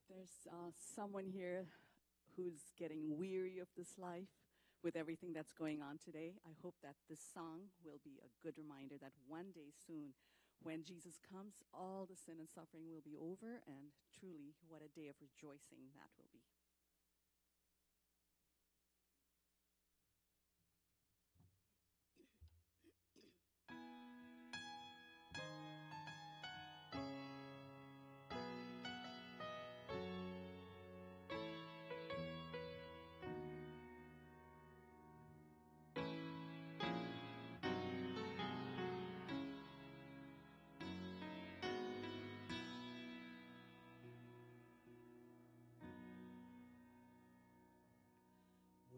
There's someone here who's getting weary of this life with everything that's going on today. I hope that this song will be a good reminder that one day soon, when Jesus comes, all the sin and suffering will be over, and truly, what a day of rejoicing that will be.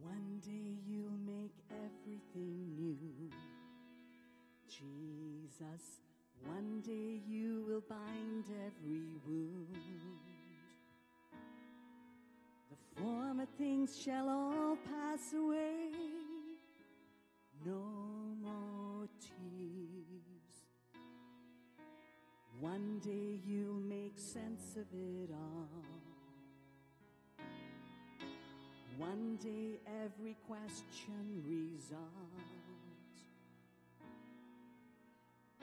One day you'll make everything new, Jesus. One day you will bind every wound. The former things shall all pass away. No more tears. One day you'll make sense of it all. One day every question resolved.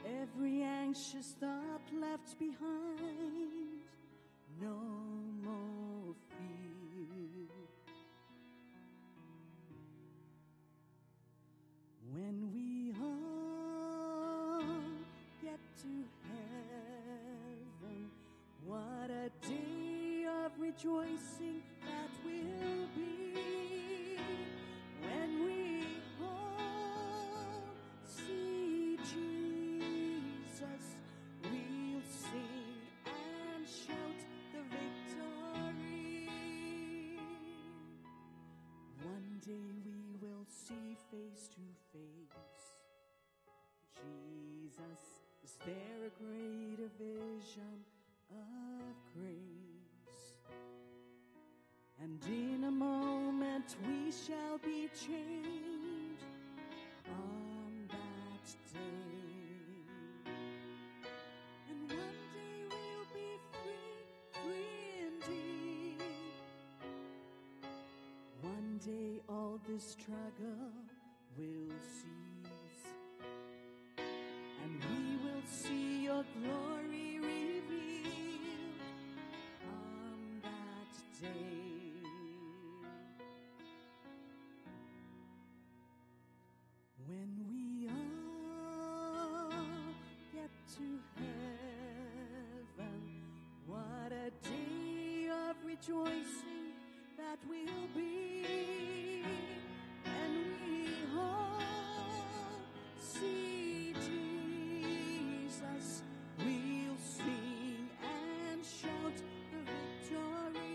Every anxious thought left behind. No more fear. When we all get to heaven, what a day of rejoicing that will be. When we all see Jesus, we'll sing and shout the victory. One day we will see face to face Jesus. Is there a greater vision of grace? And in a moment we shall be changed on that day. And one day we'll be free, free indeed. One day all this struggle will cease, and we will see your glory revealed on that day. When we all get to heaven, what a day of rejoicing that will be. When we all see Jesus, we'll sing and shout the victory.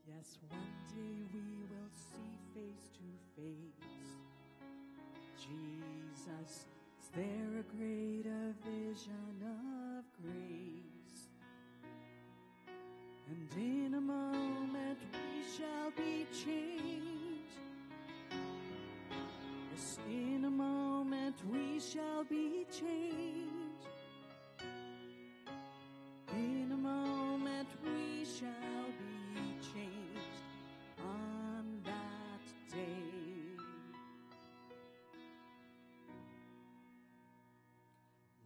Yes, one day we will see face to face Jesus. Is there a greater vision of grace? And in a moment we shall be changed. Yes, in a moment we shall be changed. In a moment we shall be changed on that day.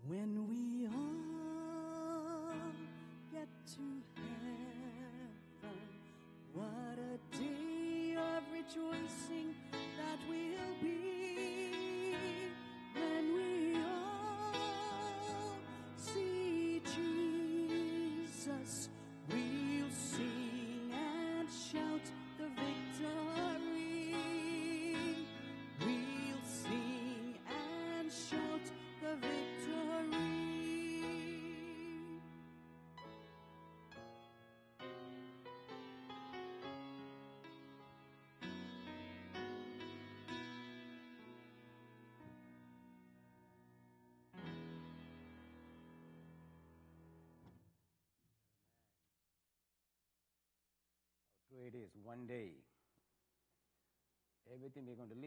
When we all get to heaven, what a day So it is one day. Everything we're going to live.